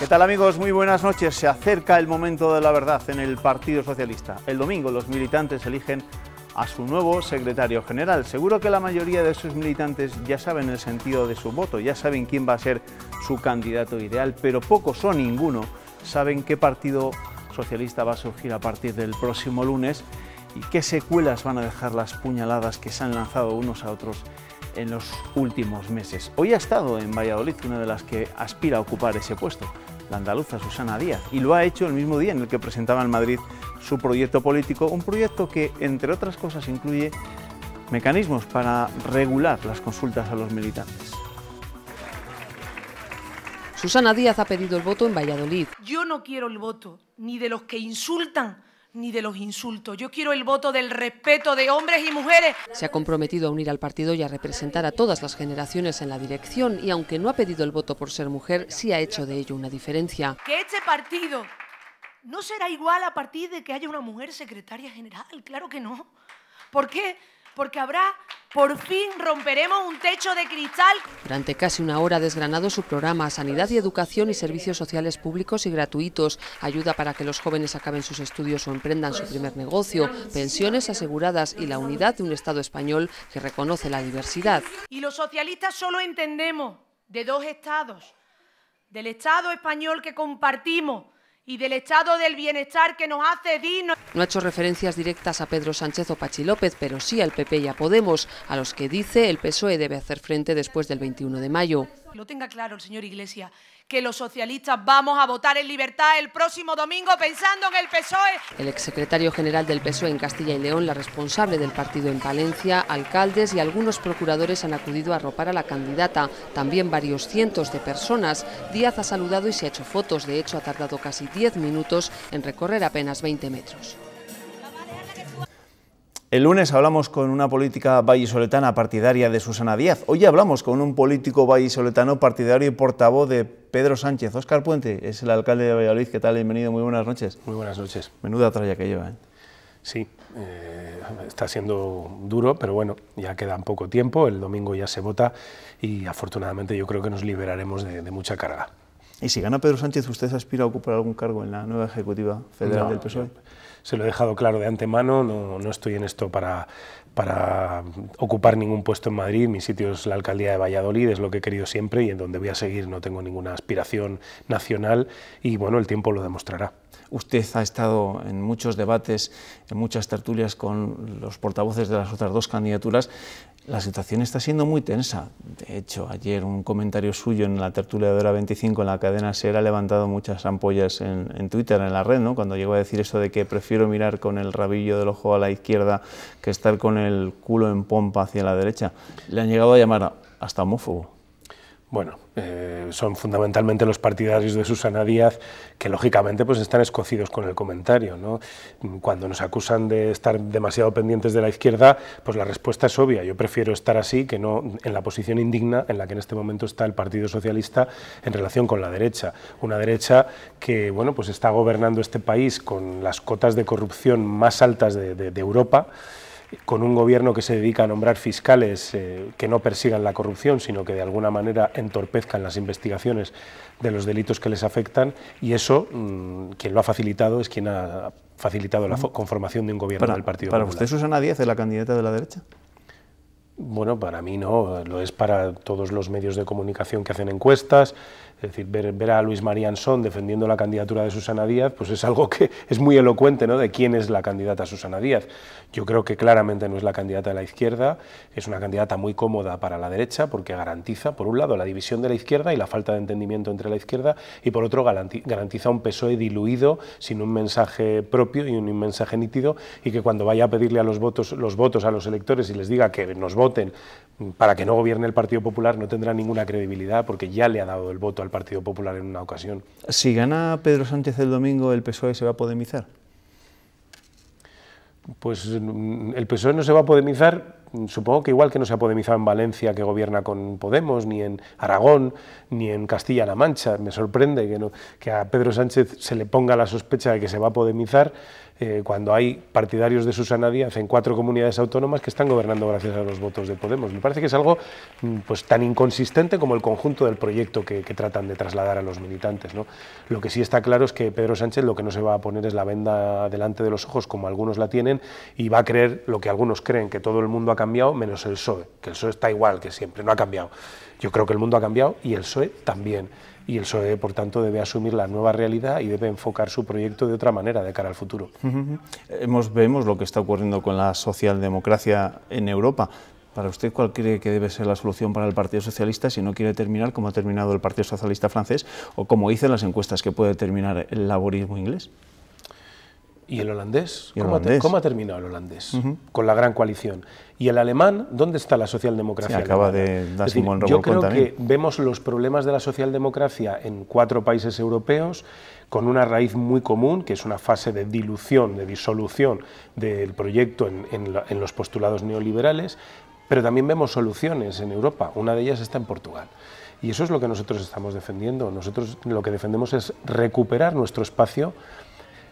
¿Qué tal, amigos? Muy buenas noches. Se acerca el momento de la verdad en el Partido Socialista. El domingo los militantes eligen a su nuevo secretario general. Seguro que la mayoría de sus militantes ya saben el sentido de su voto, ya saben quién va a ser su candidato ideal, pero pocos o ninguno saben qué Partido Socialista va a surgir a partir del próximo lunes y qué secuelas van a dejar las puñaladas que se han lanzado unos a otros en los últimos meses. Hoy ha estado en Valladolid una de las que aspira a ocupar ese puesto, la andaluza Susana Díaz, y lo ha hecho el mismo día en el que presentaba en Madrid su proyecto político, un proyecto que, entre otras cosas, incluye mecanismos para regular las consultas a los militantes. Susana Díaz ha pedido el voto en Valladolid. Yo no quiero el voto ni de los que insultan ni de los insultos. Yo quiero el voto del respeto de hombres y mujeres. Se ha comprometido a unir al partido y a representar a todas las generaciones en la dirección y aunque no ha pedido el voto por ser mujer, sí ha hecho de ello una diferencia. Que este partido no será igual a partir de que haya una mujer secretaria general, claro que no. ¿Por qué? Porque por fin romperemos un techo de cristal. Durante casi una hora ha desgranado su programa: sanidad y educación y servicios sociales públicos y gratuitos, ayuda para que los jóvenes acaben sus estudios o emprendan su primer negocio, pensiones aseguradas y la unidad de un Estado español que reconoce la diversidad. Y los socialistas solo entendemos de dos estados, del Estado español que compartimos y del estado del bienestar que nos hace dignos. No ha hecho referencias directas a Pedro Sánchez o Pachi López, pero sí al PP y a Podemos, a los que dice el PSOE debe hacer frente después del 21 de mayo. Lo tenga claro el señor Iglesias, que los socialistas vamos a votar en libertad el próximo domingo pensando en el PSOE. El exsecretario general del PSOE en Castilla y León, la responsable del partido en Palencia, alcaldes y algunos procuradores han acudido a arropar a la candidata, también varios cientos de personas. Díaz ha saludado y se ha hecho fotos, de hecho ha tardado casi 10 minutos en recorrer apenas 20 metros. El lunes hablamos con una política vallisoletana partidaria de Susana Díaz. Hoy hablamos con un político vallisoletano partidario y portavoz de Pedro Sánchez. Óscar Puente es el alcalde de Valladolid. ¿Qué tal? Bienvenido, muy buenas noches. Muy buenas noches. Menuda tralla que lleva, ¿eh? Sí, está siendo duro, pero bueno, ya queda poco tiempo, el domingo ya se vota y afortunadamente yo creo que nos liberaremos de mucha carga. ¿Y si gana Pedro Sánchez, usted aspira a ocupar algún cargo en la nueva Ejecutiva Federal del PSOE? Se lo he dejado claro de antemano, no estoy en esto para ocupar ningún puesto en Madrid. Mi sitio es la alcaldía de Valladolid, es lo que he querido siempre y en donde voy a seguir. No tengo ninguna aspiración nacional y bueno, el tiempo lo demostrará. Usted ha estado en muchos debates, en muchas tertulias con los portavoces de las otras dos candidaturas. La situación está siendo muy tensa. De hecho, ayer un comentario suyo en la tertulia de Hora 25 en la cadena SER ha levantado muchas ampollas en Twitter, en la red, ¿no? Cuando llegó a decir eso de que prefiero mirar con el rabillo del ojo a la izquierda que estar con el culo en pompa hacia la derecha. Le han llegado a llamar hasta homófobo. Bueno, son fundamentalmente los partidarios de Susana Díaz que lógicamente pues están escocidos con el comentario, ¿no? Cuando nos acusan de estar demasiado pendientes de la izquierda, pues la respuesta es obvia. Yo prefiero estar así que no en la posición indigna en la que en este momento está el Partido Socialista en relación con la derecha. Una derecha que bueno, pues está gobernando este país con las cotas de corrupción más altas de Europa, con un gobierno que se dedica a nombrar fiscales que no persigan la corrupción, sino que de alguna manera entorpezcan las investigaciones de los delitos que les afectan, y eso, quien lo ha facilitado es quien ha facilitado la conformación de un gobierno del Partido Popular. ¿Para usted Susana Díaz es la candidata de la derecha? Bueno, para mí no, lo es para todos los medios de comunicación que hacen encuestas. Es decir, ver a Luis María Ansón defendiendo la candidatura de Susana Díaz, pues es algo que es muy elocuente, ¿no?, de quién es la candidata Susana Díaz. Yo creo que claramente no es la candidata de la izquierda, es una candidata muy cómoda para la derecha porque garantiza, por un lado, la división de la izquierda y la falta de entendimiento entre la izquierda, y por otro, garantiza un PSOE diluido, sin un mensaje propio y un mensaje nítido, y que cuando vaya a pedirle a los votos a los electores y les diga que nos voten para que no gobierne el Partido Popular, no tendrá ninguna credibilidad porque ya le ha dado el voto al Partido Popular en una ocasión. Si gana Pedro Sánchez el domingo, ¿el PSOE se va a podemizar? Pues el PSOE no se va a podemizar, supongo que igual que no se ha podemizado en Valencia, que gobierna con Podemos, ni en Aragón, ni en Castilla-La Mancha. Me sorprende que a Pedro Sánchez se le ponga la sospecha de que se va a podemizar. cuando hay partidarios de Susana Díaz en 4 comunidades autónomas que están gobernando gracias a los votos de Podemos. Me parece que es algo pues tan inconsistente como el conjunto del proyecto que tratan de trasladar a los militantes, ¿no? Lo que sí está claro es que Pedro Sánchez lo que no se va a poner es la venda delante de los ojos como algunos la tienen, y va a creer lo que algunos creen, que todo el mundo ha cambiado menos el PSOE, que el PSOE está igual que siempre, no ha cambiado. Yo creo que el mundo ha cambiado y el PSOE también. Y el PSOE, por tanto, debe asumir la nueva realidad y debe enfocar su proyecto de otra manera de cara al futuro. Vemos lo que está ocurriendo con la socialdemocracia en Europa. Para usted, ¿cuál cree que debe ser la solución para el Partido Socialista si no quiere terminar como ha terminado el Partido Socialista francés o como dicen las encuestas que puede terminar el laborismo inglés? ¿Y el holandés? ¿Y el holandés? ¿Cómo ha terminado el holandés? Con la gran coalición. ¿Y el alemán? ¿Dónde está la socialdemocracia? Sí, acaba de darse un buen revolcón. Yo creo también. que vemos los problemas de la socialdemocracia en 4 países europeos con una raíz muy común, que es una fase de dilución, de disolución del proyecto en los postulados neoliberales, pero también vemos soluciones en Europa. Una de ellas está en Portugal. Y eso es lo que nosotros estamos defendiendo. Nosotros lo que defendemos es recuperar nuestro espacio,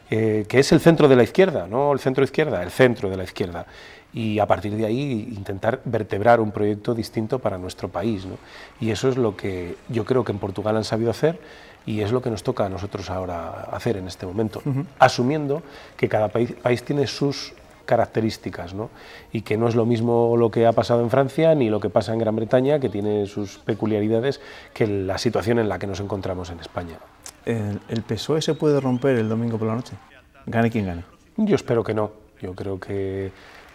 que es el centro de la izquierda, no el centro-izquierda, el centro de la izquierda, y a partir de ahí intentar vertebrar un proyecto distinto para nuestro país, ¿no? Y eso es lo que yo creo que en Portugal han sabido hacer y es lo que nos toca a nosotros ahora hacer en este momento, asumiendo que cada país tiene sus características, ¿no? Y que no es lo mismo lo que ha pasado en Francia ni lo que pasa en Gran Bretaña, que tiene sus peculiaridades, que la situación en la que nos encontramos en España. ¿El PSOE se puede romper el domingo por la noche? Gane quien gane. Yo espero que no. Yo creo que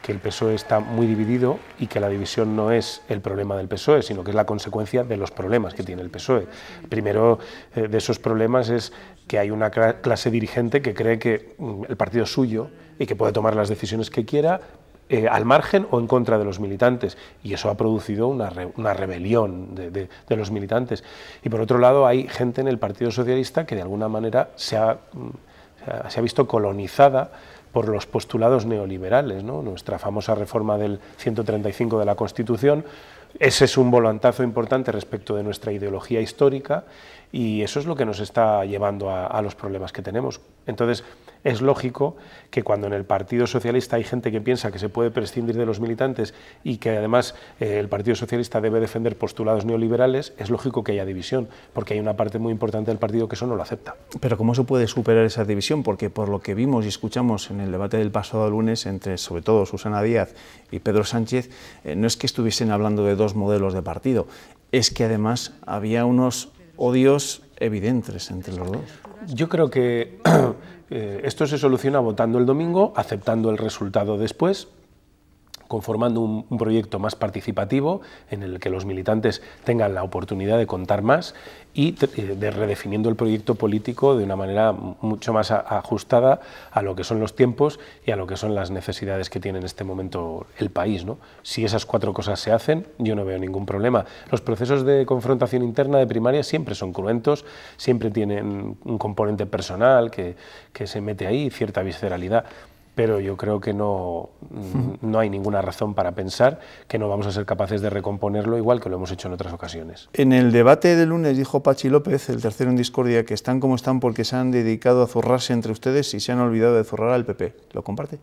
el PSOE está muy dividido y que la división no es el problema del PSOE, sino que es la consecuencia de los problemas que tiene el PSOE. El primero de esos problemas es que hay una clase dirigente que cree que el partido es suyo y que puede tomar las decisiones que quiera, al margen o en contra de los militantes, y eso ha producido una rebelión de los militantes. Y por otro lado hay gente en el Partido Socialista que de alguna manera se ha visto colonizada por los postulados neoliberales, ¿no? Nuestra famosa reforma del 135 de la Constitución, ese es un volantazo importante respecto de nuestra ideología histórica, y eso es lo que nos está llevando a los problemas que tenemos. Entonces, es lógico que cuando en el Partido Socialista hay gente que piensa que se puede prescindir de los militantes y que además el Partido Socialista debe defender postulados neoliberales, es lógico que haya división, porque hay una parte muy importante del partido que eso no lo acepta. Pero ¿cómo se puede superar esa división? Porque por lo que vimos y escuchamos en el debate del pasado lunes entre, sobre todo, Susana Díaz y Pedro Sánchez, no es que estuviesen hablando de 2 modelos de partido, es que además había unos odios evidentes entre los dos. Yo creo que esto se soluciona votando el domingo, aceptando el resultado después, conformando un proyecto más participativo en el que los militantes tengan la oportunidad de contar más y de redefiniendo el proyecto político de una manera mucho más ajustada a lo que son los tiempos y a lo que son las necesidades que tiene en este momento el país, ¿no? Si esas 4 cosas se hacen, yo no veo ningún problema. Los procesos de confrontación interna de primaria siempre son cruentos, siempre tienen un componente personal que se mete ahí, cierta visceralidad. Pero yo creo que no hay ninguna razón para pensar que no vamos a ser capaces de recomponerlo igual que lo hemos hecho en otras ocasiones. En el debate del lunes dijo Patxi López, el tercero en discordia, que están como están porque se han dedicado a zurrarse entre ustedes y se han olvidado de zurrar al PP. ¿Lo comparte?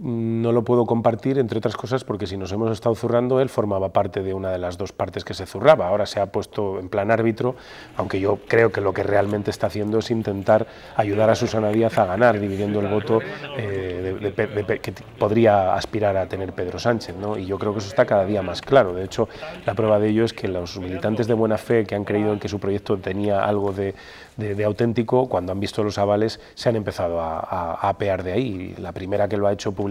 No lo puedo compartir, entre otras cosas, porque si nos hemos estado zurrando, él formaba parte de una de las 2 partes que se zurraba. Ahora se ha puesto en plan árbitro, aunque yo creo que lo que realmente está haciendo es intentar ayudar a Susana Díaz a ganar, dividiendo el voto que podría aspirar a tener Pedro Sánchez, ¿no? Y yo creo que eso está cada día más claro. De hecho, la prueba de ello es que los militantes de buena fe que han creído en que su proyecto tenía algo de auténtico, cuando han visto los avales, se han empezado a apear de ahí. La primera que lo ha hecho públicamente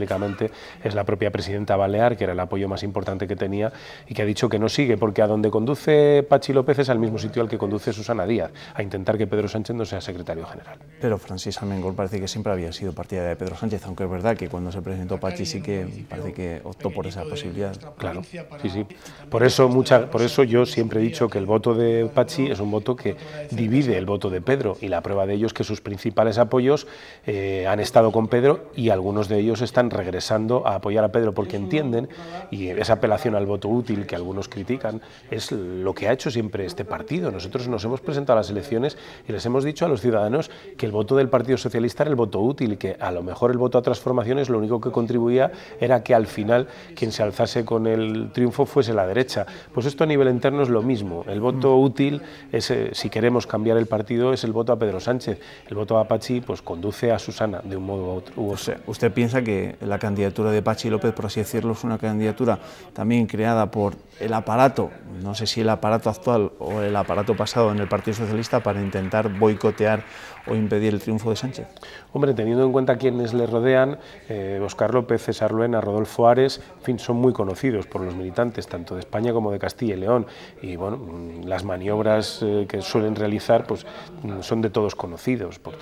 es la propia presidenta Balear, que era el apoyo más importante que tenía y que ha dicho que no sigue, porque a donde conduce Patxi López es al mismo sitio al que conduce Susana Díaz, a intentar que Pedro Sánchez no sea secretario general. Pero Francis Armengol parece que siempre había sido partidaria de Pedro Sánchez, aunque es verdad que cuando se presentó Patxi sí que parece que optó por esa posibilidad. Claro, sí. Por eso yo siempre he dicho que el voto de Patxi es un voto que divide el voto de Pedro, y la prueba de ello es que sus principales apoyos han estado con Pedro y algunos de ellos están están regresando a apoyar a Pedro porque entienden, y esa apelación al voto útil que algunos critican es lo que ha hecho siempre este partido. Nosotros nos hemos presentado a las elecciones y les hemos dicho a los ciudadanos que el voto del Partido Socialista era el voto útil y que a lo mejor el voto a transformaciones lo único que contribuía era que al final quien se alzase con el triunfo fuese la derecha. Pues esto a nivel interno es lo mismo. El voto útil, si queremos cambiar el partido, es el voto a Pedro Sánchez. El voto a Pachi pues conduce a Susana de un modo u otro. O sea, ¿usted piensa que la candidatura de Pachi López, por así decirlo, es una candidatura también creada por el aparato, no sé si el aparato actual o el aparato pasado en el Partido Socialista, para intentar boicotear o impedir el triunfo de Sánchez? Hombre, teniendo en cuenta quienes le rodean, Óscar López, César Luena, Rodolfo Ares, en fin, son muy conocidos por los militantes, tanto de España como de Castilla y León, y bueno, las maniobras que suelen realizar pues son de todos conocidas, por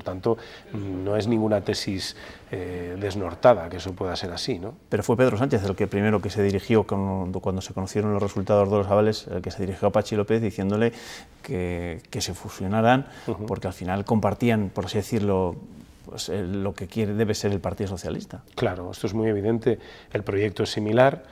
tanto, no es ninguna tesis desnortada que eso pueda ser así, ¿no? Pero fue Pedro Sánchez el que primero que se dirigió, cuando se conocieron los resultados de los avales, el que se dirigió a Pachi López diciéndole que se fusionaran, porque al final compartían, por así decirlo, pues, lo que debe ser el Partido Socialista. Claro, esto es muy evidente, el proyecto es similar.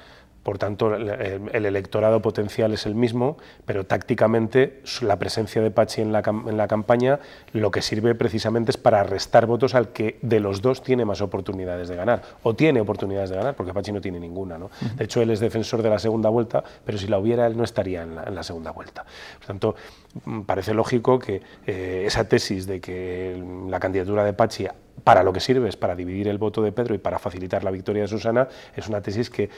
Por tanto, el electorado potencial es el mismo, pero tácticamente la presencia de Pachi en la campaña lo que sirve precisamente es para restar votos al que de los dos tiene más oportunidades de ganar, o tiene oportunidades de ganar, porque Pachi no tiene ninguna, ¿no? De hecho, él es defensor de la segunda vuelta, pero si la hubiera, él no estaría en la segunda vuelta. Por tanto, parece lógico que esa tesis de que la candidatura de Pachi para lo que sirve es para dividir el voto de Pedro y para facilitar la victoria de Susana, es una tesis que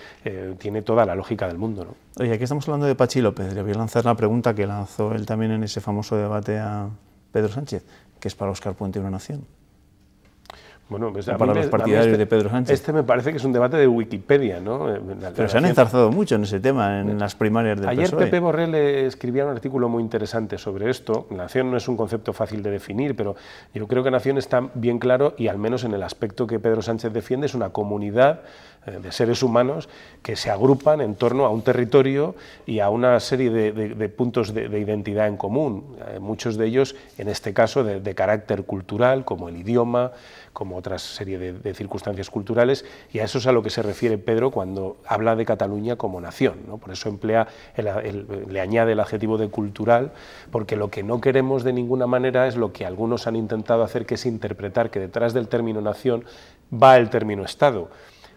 tiene toda la lógica del mundo, ¿no? Oye, aquí estamos hablando de Pachi López, le voy a lanzar la pregunta que lanzó él también en ese famoso debate a Pedro Sánchez, ¿qué es para Óscar Puente una nación? Bueno, pues para los partidarios de Pedro Sánchez. Este me parece que es un debate de Wikipedia, ¿no? Pero se han enzarzado mucho en ese tema, en las primarias del PSOE. Ayer Pepe Borrell escribía un artículo muy interesante sobre esto. Nación no es un concepto fácil de definir, pero yo creo que nación está bien claro, y al menos en el aspecto que Pedro Sánchez defiende, es una comunidad de seres humanos que se agrupan en torno a un territorio y a una serie de puntos de identidad en común, muchos de ellos, en este caso, de carácter cultural, como el idioma, como otra serie de circunstancias culturales, y a eso es a lo que se refiere Pedro cuando habla de Cataluña como nación, ¿no? Por eso emplea le añade el adjetivo de cultural, porque lo que no queremos de ninguna manera es lo que algunos han intentado hacer, que es interpretar que detrás del término nación va el término Estado.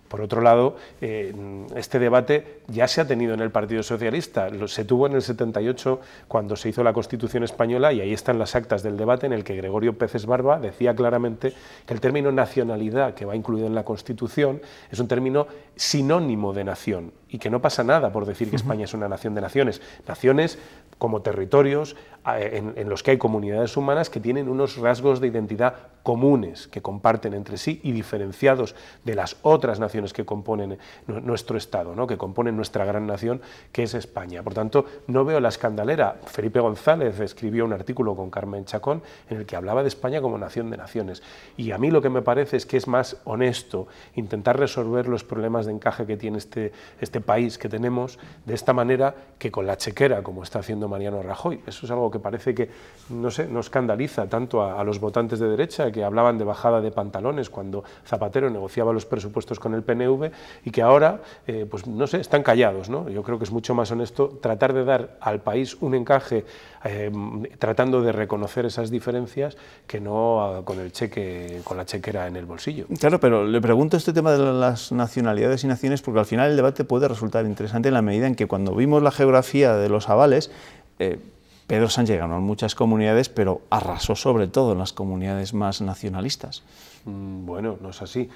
Por otro lado, este debate ya se ha tenido en el Partido Socialista, se tuvo en el 78 cuando se hizo la Constitución española, y ahí están las actas del debate en el que Gregorio Peces Barba decía claramente que el término nacionalidad, que va incluido en la Constitución, es un término sinónimo de nación, y que no pasa nada por decir que España es una nación de naciones. Naciones como territorios en los que hay comunidades humanas que tienen unos rasgos de identidad comunes, que comparten entre sí y diferenciados de las otras naciones que componen nuestro Estado, ¿no? Que componen nuestra gran nación, que es España. Por tanto, no veo la escandalera. Felipe González escribió un artículo con Carmen Chacón en el que hablaba de España como nación de naciones. Y a mí lo que me parece es que es más honesto intentar resolver los problemas de encaje que tiene este país que tenemos de esta manera que con la chequera, como está haciendo Mariano Rajoy. Eso es algo que parece que, no sé, no escandaliza tanto a los votantes de derecha, que hablaban de bajada de pantalones cuando Zapatero negociaba los presupuestos con el PNV, y que ahora, pues no sé, están callados, ¿no? Yo creo que es mucho más honesto tratar de dar al país un encaje tratando de reconocer esas diferencias, que no con la chequera en el bolsillo. Claro, pero le pregunto este tema de las nacionalidades y naciones porque al final el debate puede resultar interesante en la medida en que cuando vimos la geografía de los avales, Pedro Sánchez ganó en muchas comunidades, pero arrasó sobre todo en las comunidades más nacionalistas. Bueno, no es así.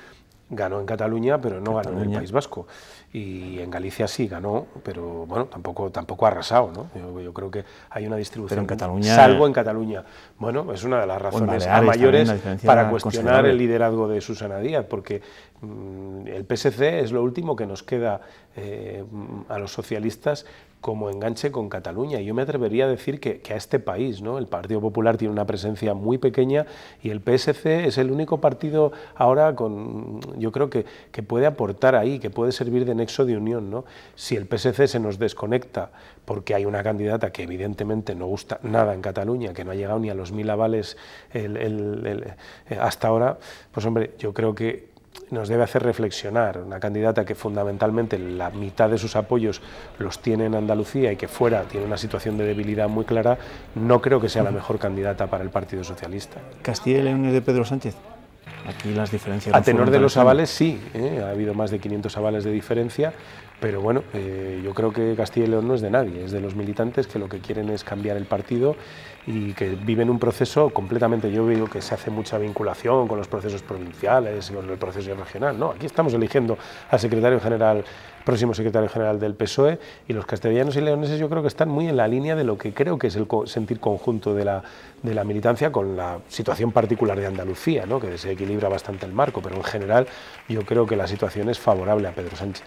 Ganó en Cataluña, pero no ganó en el País Vasco. Y en Galicia sí ganó, pero bueno, tampoco ha arrasado, ¿no? Yo creo que hay una distribución. Pero en Cataluña, salvo en Cataluña. Bueno, es una de las razones a mayores para cuestionar el liderazgo de Susana Díaz, porque el PSC es lo último que nos queda a los socialistas como enganche con Cataluña. Y yo me atrevería a decir que a este país, ¿no? El Partido Popular tiene una presencia muy pequeña y el PSC es el único partido ahora yo creo que puede aportar ahí, que puede servir de nexo de unión, ¿no? Si el PSC se nos desconecta porque hay una candidata que evidentemente no gusta nada en Cataluña, que no ha llegado ni a los 1000 avales hasta ahora, pues hombre, yo creo que nos debe hacer reflexionar. Una candidata que fundamentalmente la mitad de sus apoyos los tiene en Andalucía y que fuera tiene una situación de debilidad muy clara, no creo que sea la mejor candidata para el Partido Socialista. ¿Castilla y León es de Pedro Sánchez? Aquí las diferencias... A tenor de los avales sí, ha habido más de 500 avales de diferencia, pero bueno, yo creo que Castilla y León no es de nadie, es de los militantes que lo que quieren es cambiar el partido y que viven un proceso completamente, yo veo que se hace mucha vinculación con los procesos provinciales y con el proceso regional, no, aquí estamos eligiendo al secretario general, próximo secretario general del PSOE, y los castellanos y leoneses yo creo que están muy en la línea de lo que creo que es el sentir conjunto de la militancia con la situación particular de Andalucía, ¿no? Que se equilibra bastante el marco, pero en general yo creo que la situación es favorable a Pedro Sánchez.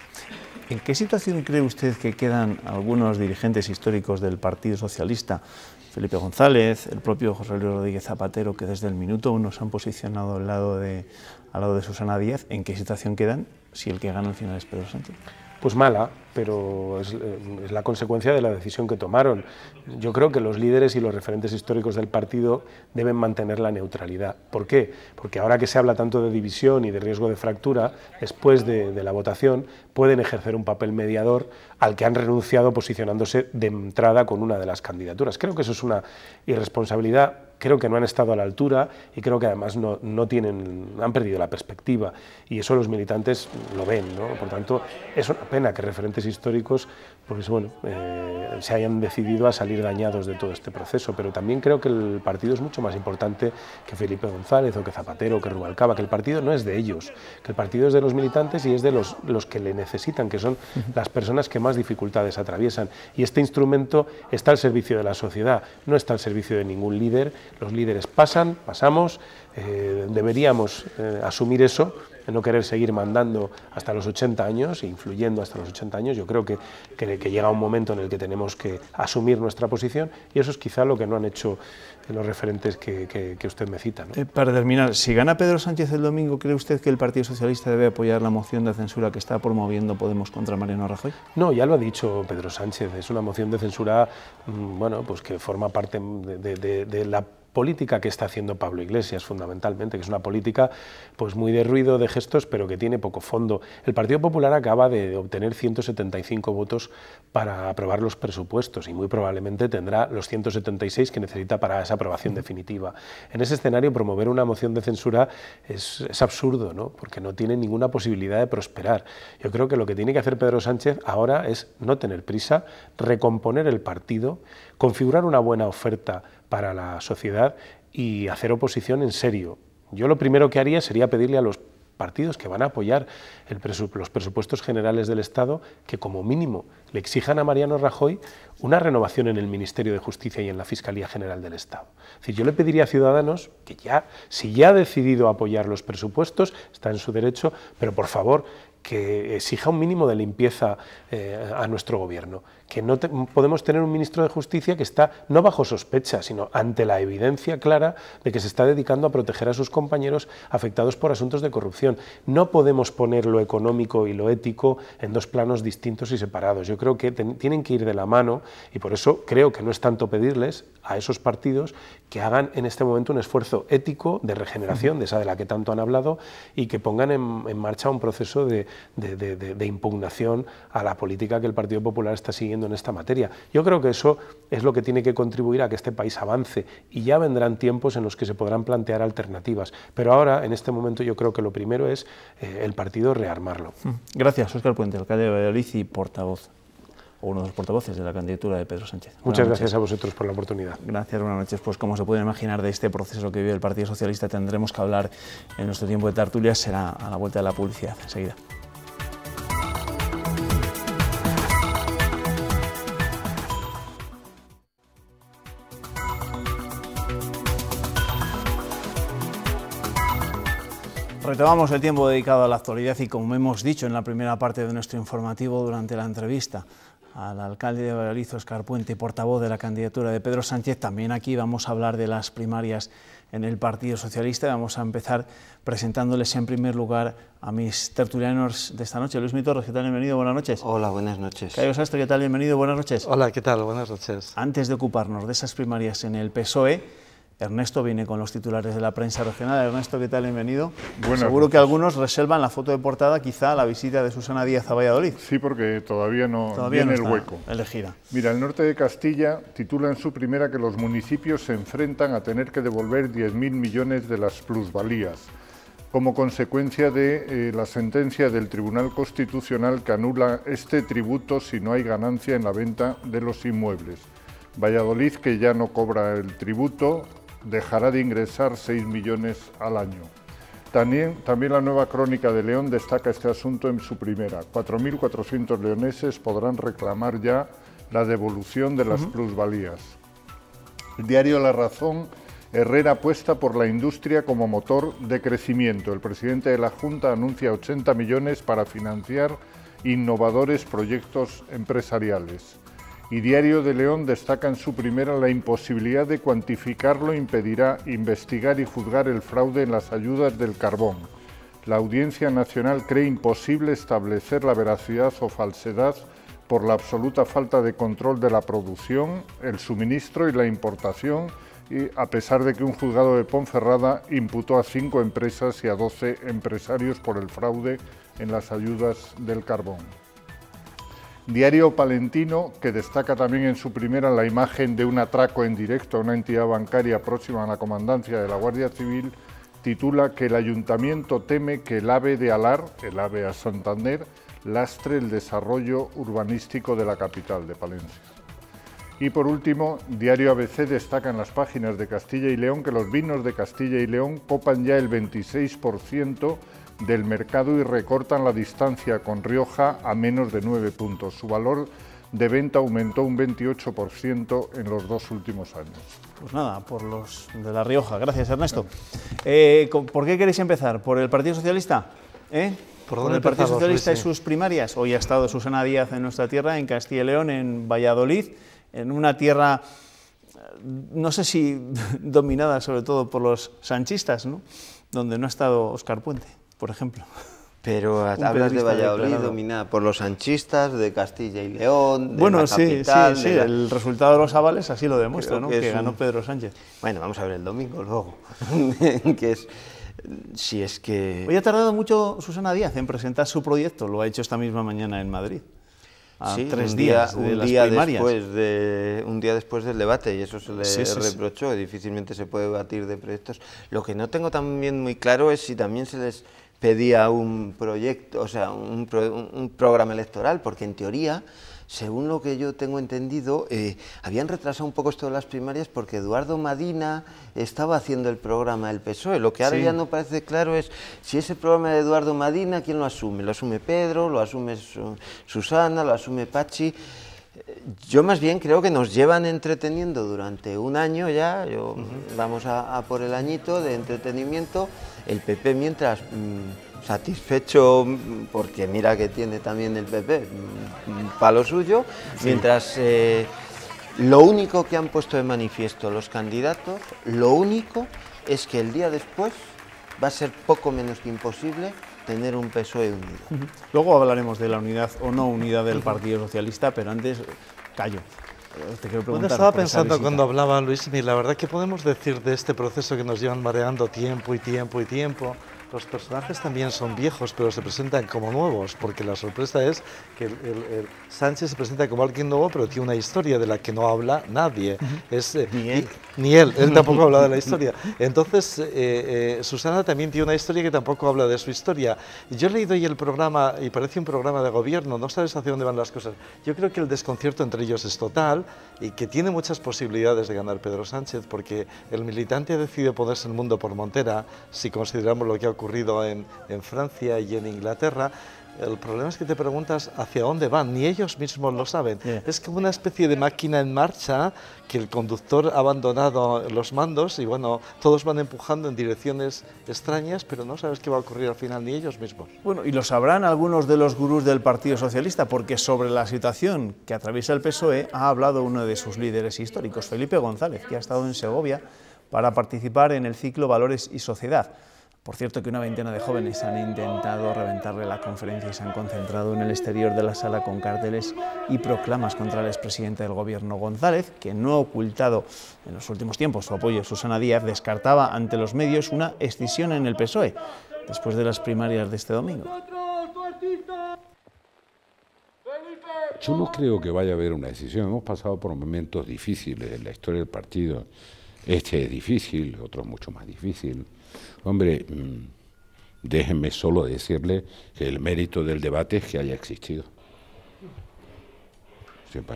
¿En qué situación cree usted que quedan algunos dirigentes históricos del Partido Socialista? Felipe González, el propio José Luis Rodríguez Zapatero, que desde el minuto 1 se han posicionado al lado de Susana Díaz. ¿En qué situación quedan si el que gana al final es Pedro Sánchez? Pues mala, pero es la consecuencia de la decisión que tomaron. Yo creo que los líderes y los referentes históricos del partido deben mantener la neutralidad. ¿Por qué? Porque ahora que se habla tanto de división y de riesgo de fractura, después de la votación pueden ejercer un papel mediador al que han renunciado posicionándose de entrada con una de las candidaturas. Creo que eso es una irresponsabilidad. Creo que no han estado a la altura y creo que además han perdido la perspectiva, y eso los militantes lo ven, ¿no? Por tanto, es una pena que referentes históricos pues, bueno, se hayan decidido a salir dañados de todo este proceso, pero también creo que el partido es mucho más importante que Felipe González o que Zapatero o que Rubalcaba, que el partido no es de ellos, que el partido es de los militantes y es de los que le necesitan, que son las personas que más dificultades atraviesan, y este instrumento está al servicio de la sociedad, no está al servicio de ningún líder. Los líderes pasamos, deberíamos asumir eso, no querer seguir mandando hasta los 80 años, influyendo hasta los 80 años. Yo creo que llega un momento en el que tenemos que asumir nuestra posición, y eso es quizá lo que no han hecho los referentes que usted me cita, ¿no? Para terminar, si gana Pedro Sánchez el domingo, ¿cree usted que el Partido Socialista debe apoyar la moción de censura que está promoviendo Podemos contra Mariano Rajoy? No, ya lo ha dicho Pedro Sánchez, es una moción de censura, bueno, pues que forma parte de la política que está haciendo Pablo Iglesias, fundamentalmente, que es una política pues muy de ruido, de gestos, pero que tiene poco fondo. El Partido Popular acaba de obtener 175 votos para aprobar los presupuestos y muy probablemente tendrá los 176 que necesita para esa aprobación definitiva. En ese escenario, promover una moción de censura es absurdo, ¿no? Porque no tiene ninguna posibilidad de prosperar. Yo creo que lo que tiene que hacer Pedro Sánchez ahora es no tener prisa, recomponer el partido, configurar una buena oferta para la sociedad y hacer oposición en serio. Yo lo primero que haría sería pedirle a los partidos que van a apoyar los presupuestos generales del Estado que como mínimo le exijan a Mariano Rajoy una renovación en el Ministerio de Justicia y en la Fiscalía General del Estado. Es decir, yo le pediría a Ciudadanos que si ya ha decidido apoyar los presupuestos, está en su derecho, pero por favor que exija un mínimo de limpieza a nuestro gobierno, que no podemos tener un ministro de Justicia que está no bajo sospecha, sino ante la evidencia clara de que se está dedicando a proteger a sus compañeros afectados por asuntos de corrupción. No podemos poner lo económico y lo ético en dos planos distintos y separados. Yo creo que tienen que ir de la mano, y por eso creo que no es tanto pedirles a esos partidos que hagan en este momento un esfuerzo ético de regeneración, de esa de la que tanto han hablado, y que pongan en marcha un proceso de impugnación a la política que el Partido Popular está siguiendo en esta materia. Yo creo que eso es lo que tiene que contribuir a que este país avance, y ya vendrán tiempos en los que se podrán plantear alternativas, pero ahora, en este momento, yo creo que lo primero es el partido rearmarlo. Gracias, Óscar Puente, alcalde de Valladolid y portavoz, o uno de los portavoces de la candidatura de Pedro Sánchez. Muchas gracias a vosotros por la oportunidad. Gracias, buenas noches. Pues como se puede imaginar, de este proceso que vive el Partido Socialista tendremos que hablar en nuestro tiempo de tertulia, será a la vuelta de la publicidad, enseguida. Retomamos el tiempo dedicado a la actualidad y, como hemos dicho en la primera parte de nuestro informativo durante la entrevista al alcalde de Valladolid, Óscar Puente, portavoz de la candidatura de Pedro Sánchez, también aquí vamos a hablar de las primarias en el Partido Socialista. Vamos a empezar presentándoles en primer lugar a mis tertulianos de esta noche. Luis Mi Torres, ¿qué tal? Bienvenido, buenas noches. Hola, buenas noches. Cayo Sastre, ¿qué tal? Bienvenido, buenas noches. Hola, ¿qué tal? Buenas noches. Antes de ocuparnos de esas primarias en el PSOE, Ernesto viene con los titulares de la prensa regional. Ernesto, ¿qué tal? Bienvenido. Buenas Seguro noches. que algunos reservan la foto de portada quizá la visita de Susana Díaz a Valladolid. Sí, porque todavía no viene el hueco. Elegida. Mira, el norte de Castilla titula en su primera que los municipios se enfrentan a tener que devolver 10.000 millones de las plusvalías, como consecuencia de la sentencia del Tribunal Constitucional que anula este tributo si no hay ganancia en la venta de los inmuebles. Valladolid, que ya no cobra el tributo, dejará de ingresar 6 millones al año. También la Nueva Crónica de León destaca este asunto en su primera. 4.400 leoneses podrán reclamar ya la devolución de las plusvalías. El diario La Razón: Herrera apuesta por la industria como motor de crecimiento. El presidente de la Junta anuncia 80 millones para financiar innovadores proyectos empresariales. Y Diario de León destaca en su primera: la imposibilidad de cuantificarlo impedirá investigar y juzgar el fraude en las ayudas del carbón. La Audiencia Nacional cree imposible establecer la veracidad o falsedad por la absoluta falta de control de la producción, el suministro y la importación, y a pesar de que un juzgado de Ponferrada imputó a 5 empresas y a 12 empresarios por el fraude en las ayudas del carbón. Diario Palentino, que destaca también en su primera la imagen de un atraco en directo a una entidad bancaria próxima a la comandancia de la Guardia Civil, titula que el Ayuntamiento teme que el AVE de Alar, el AVE a Santander, lastre el desarrollo urbanístico de la capital de Palencia. Y por último, Diario ABC destaca en las páginas de Castilla y León que los vinos de Castilla y León copan ya el 26% del mercado y recortan la distancia con Rioja a menos de 9 puntos. Su valor de venta aumentó un 28% en los 2 últimos años. Pues nada, por los de La Rioja. Gracias, Ernesto. ¿Por qué queréis empezar? ¿Por el Partido Socialista? ¿Por el Partido Socialista y sus primarias? Hoy ha estado Susana Díaz en nuestra tierra, en Castilla y León, en Valladolid, en una tierra, no sé si dominada sobre todo por los sanchistas, ¿no? Donde no ha estado Óscar Puente, por ejemplo. Pero hablas de Valladolid dominada por los sanchistas, de Castilla y León, de bueno, la capital... Sí, el resultado de los avales así lo demuestra, ¿no? Que ganó Pedro Sánchez. Bueno, vamos a ver el domingo luego, que es... Si es que... Hoy ha tardado mucho Susana Díaz en presentar su proyecto, lo ha hecho esta misma mañana en Madrid. Sí, 3 días de las primarias. Un día después del debate, y eso se le reprochó, difícilmente se puede debatir de proyectos. Lo que no tengo también muy claro es si también se les pedía un proyecto, o sea, un programa electoral, porque en teoría, según lo que yo tengo entendido, habían retrasado un poco esto de las primarias porque Eduardo Madina estaba haciendo el programa del PSOE. Lo que ahora ya no parece claro es si ese programa de Eduardo Madina, ¿quién lo asume? ¿Lo asume Pedro? ¿Lo asume Susana? ¿Lo asume Pachi? Yo más bien creo que nos llevan entreteniendo durante un año ya, vamos a por el añito de entretenimiento, el PP mientras satisfecho, porque mira que tiene también el PP para lo suyo, mientras lo único que han puesto de manifiesto los candidatos, lo único es que el día después va a ser poco menos que imposible tener un PSOE unido. Luego hablaremos de la unidad o no unidad del Partido Socialista, pero antes, Cayo, te quiero preguntar. Bueno, estaba pensando cuando hablaba Luis, y la verdad que podemos decir de este proceso que nos llevan mareando tiempo y tiempo y tiempo. Los personajes también son viejos, pero se presentan como nuevos, porque la sorpresa es que el Sánchez se presenta como alguien nuevo, pero tiene una historia de la que no habla nadie. Ni él tampoco habla de la historia. Entonces, Susana también tiene una historia que tampoco habla de su historia. Yo he leído hoy el programa y parece un programa de gobierno, no sabes hacia dónde van las cosas. Yo creo que el desconcierto entre ellos es total y que tiene muchas posibilidades de ganar Pedro Sánchez, porque el militante ha decidido ponerse el mundo por montera, si consideramos lo que ha ocurrido en Francia y en Inglaterra. El problema es que te preguntas hacia dónde van, ni ellos mismos lo saben. Es como una especie de máquina en marcha que el conductor ha abandonado los mandos y bueno, todos van empujando en direcciones extrañas, pero no sabes qué va a ocurrir al final, ni ellos mismos. Bueno, y lo sabrán algunos de los gurús del Partido Socialista, porque sobre la situación que atraviesa el PSOE ha hablado uno de sus líderes históricos, Felipe González, que ha estado en Segovia para participar en el ciclo Valores y Sociedad. Por cierto, que una veintena de jóvenes han intentado reventarle la conferencia y se han concentrado en el exterior de la sala con carteles y proclamas contra el expresidente del Gobierno. González, que no ha ocultado en los últimos tiempos su apoyo a Susana Díaz, descartaba ante los medios una escisión en el PSOE después de las primarias de este domingo. Yo no creo que vaya a haber una decisión. Hemos pasado por momentos difíciles en la historia del partido. Este es difícil, otro mucho más difícil. Hombre, déjenme solo decirle que el mérito del debate es que haya existido.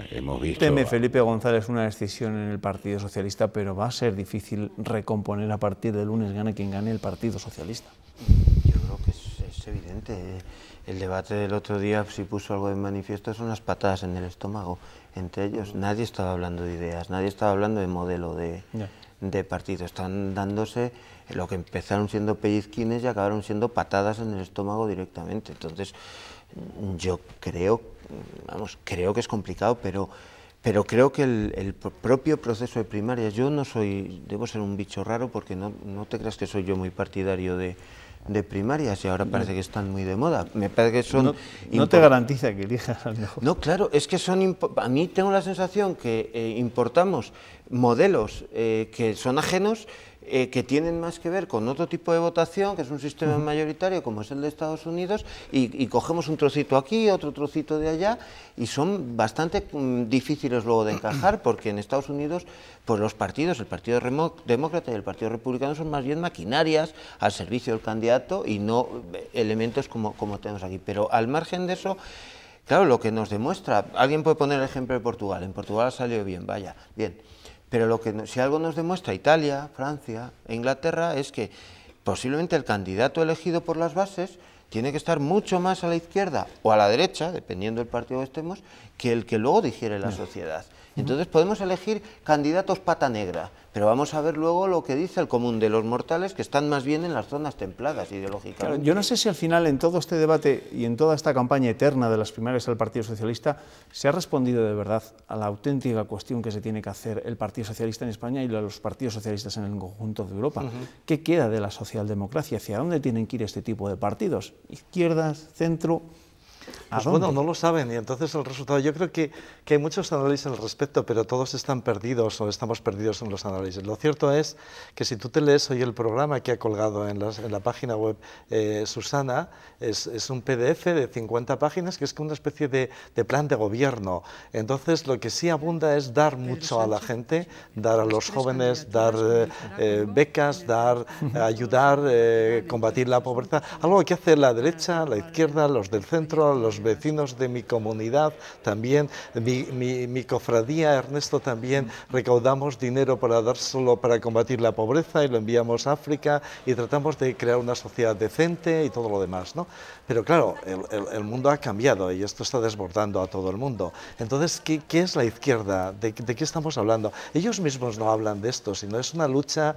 Hemos visto... Teme Felipe González una decisión en el Partido Socialista, pero va a ser difícil recomponer a partir del lunes, gane quien gane el Partido Socialista. Yo creo que es evidente. El debate del otro día, si puso algo de manifiesto, son las patadas en el estómago entre ellos. Nadie estaba hablando de ideas, nadie estaba hablando de modelo de partido. Están dándose lo que empezaron siendo pellizquines y acabaron siendo patadas en el estómago directamente. Entonces, yo creo que es complicado, pero creo que el propio proceso de primarias, yo no soy, debo ser un bicho raro porque no te creas que soy yo muy partidario de primarias y ahora parece que están muy de moda. Me parece que son... No te garantiza que elijas al mejor. No, claro, es que son... A mí tengo la sensación que importamos modelos que son ajenos, que tienen más que ver con otro tipo de votación, que es un sistema mayoritario como es el de Estados Unidos, y cogemos un trocito aquí, otro trocito de allá, y son bastante difíciles luego de encajar, porque en Estados Unidos pues los partidos, el Partido Demócrata y el Partido Republicano, son más bien maquinarias al servicio del candidato y no elementos como tenemos aquí. Pero al margen de eso, claro, lo que nos demuestra, alguien puede poner el ejemplo de Portugal, en Portugal ha salido bien, vaya, bien. Pero si algo nos demuestra Italia, Francia e Inglaterra es que posiblemente el candidato elegido por las bases tiene que estar mucho más a la izquierda o a la derecha, dependiendo del partido que estemos, que el que luego digiere la sociedad. Entonces podemos elegir candidatos pata negra, pero vamos a ver luego lo que dice el común de los mortales, que están más bien en las zonas templadas ideológicamente. Claro, yo no sé si al final en todo este debate y en toda esta campaña eterna de las primarias del Partido Socialista se ha respondido de verdad a la auténtica cuestión que se tiene que hacer el Partido Socialista en España y los partidos socialistas en el conjunto de Europa. ¿Qué queda de la socialdemocracia? ¿Hacia dónde tienen que ir este tipo de partidos? ¿Izquierdas, centro? Pues bueno, no lo saben y entonces el resultado, yo creo que hay muchos análisis al respecto, pero todos están perdidos o estamos perdidos en los análisis. Lo cierto es que si tú te lees hoy el programa que ha colgado en la página web Susana, es un PDF de 50 páginas que es como una especie de plan de gobierno. Entonces lo que sí abunda es dar mucho a la gente, dar a los jóvenes, dar becas, ayudar, combatir la pobreza, algo que hace la derecha, la izquierda, los del centro, los vecinos de mi comunidad, también mi cofradía, Ernesto, también recaudamos dinero para dárselo para combatir la pobreza y lo enviamos a África y tratamos de crear una sociedad decente y todo lo demás, ¿no? Pero claro, el mundo ha cambiado y esto está desbordando a todo el mundo. Entonces, ¿qué es la izquierda? ¿De qué estamos hablando? Ellos mismos no hablan de esto, sino es una lucha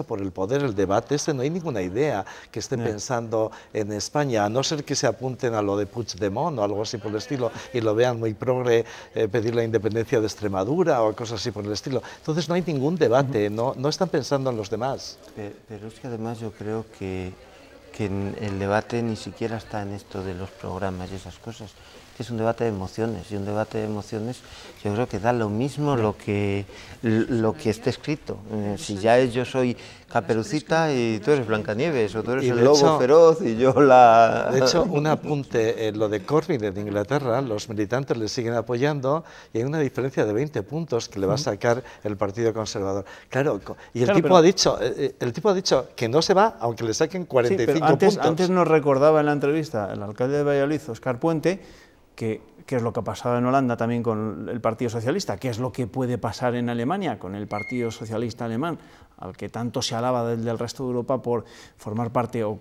por el poder, el debate. No hay ninguna idea que esté pensando en España, a no ser que se apunten a lo de Puigdemont o algo así por el estilo y lo vean muy progre, pedir la independencia de Extremadura o cosas así por el estilo. Entonces no hay ningún debate, no están pensando en los demás. Pero es que además yo creo que el debate ni siquiera está en esto de los programas y esas cosas. Es un debate de emociones y un debate de emociones yo creo que da lo mismo lo que esté escrito. Si ya yo soy Caperucita y tú eres Blancanieves o tú eres el lobo feroz y yo la... De hecho, un apunte, lo de Corbyn de Inglaterra, los militantes le siguen apoyando y hay una diferencia de 20 puntos que le va a sacar el Partido Conservador. Claro, y el tipo ha dicho que no se va aunque le saquen 45 puntos. Antes nos recordaba en la entrevista el alcalde de Valladolid, Óscar Puente, qué es lo que ha pasado en Holanda también con el Partido Socialista, qué es lo que puede pasar en Alemania con el Partido Socialista alemán, al que tanto se alaba del resto de Europa por formar parte o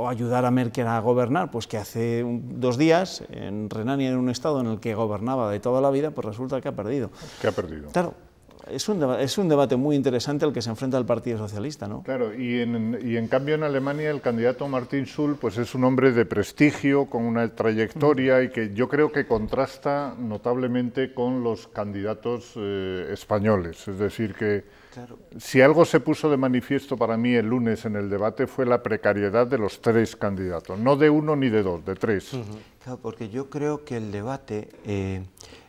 ayudar a Merkel a gobernar, pues que hace 2 días en Renania, en un estado en el que gobernaba de toda la vida, pues resulta que ha perdido. ¿Qué ha perdido? Claro, es un debate muy interesante al que se enfrenta el Partido Socialista, ¿no? Claro, y en cambio en Alemania el candidato Martin Schulz pues es un hombre de prestigio, con una trayectoria y que yo creo que contrasta notablemente con los candidatos españoles. Es decir, que si algo se puso de manifiesto para mí el lunes en el debate fue la precariedad de los tres candidatos, no de uno ni de dos, de tres. Claro, porque yo creo que el debate...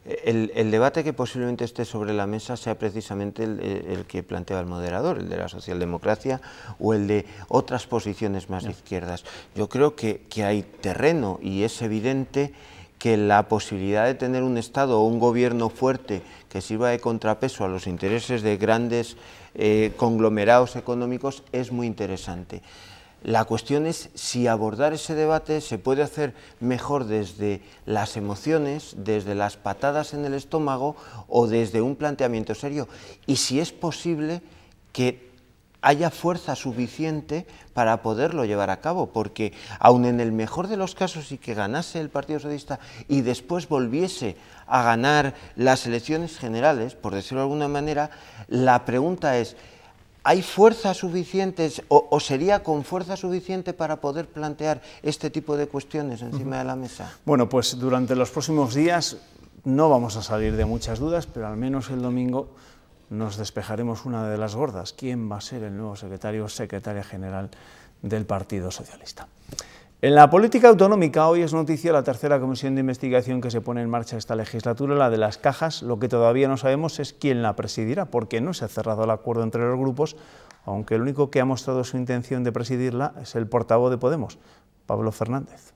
El debate que posiblemente esté sobre la mesa sea precisamente el que planteaba el moderador, el de la socialdemocracia o el de otras posiciones más izquierdas. Yo creo que hay terreno y es evidente que la posibilidad de tener un Estado o un gobierno fuerte que sirva de contrapeso a los intereses de grandes conglomerados económicos es muy interesante. La cuestión es si abordar ese debate se puede hacer mejor desde las emociones, desde las patadas en el estómago o desde un planteamiento serio. Y si es posible que haya fuerza suficiente para poderlo llevar a cabo, porque aun en el mejor de los casos y que ganase el Partido Socialista y después volviese a ganar las elecciones generales, por decirlo de alguna manera, la pregunta es... ¿Hay fuerzas suficientes o sería con fuerza suficiente para poder plantear este tipo de cuestiones encima de la mesa? Bueno, pues durante los próximos días no vamos a salir de muchas dudas, pero al menos el domingo nos despejaremos una de las gordas. ¿Quién va a ser el nuevo secretaria general del Partido Socialista? En la política autonómica, hoy es noticia la tercera comisión de investigación que se pone en marcha esta legislatura, la de las cajas. Lo que todavía no sabemos es quién la presidirá, porque no se ha cerrado el acuerdo entre los grupos, aunque el único que ha mostrado su intención de presidirla es el portavoz de Podemos, Pablo Fernández.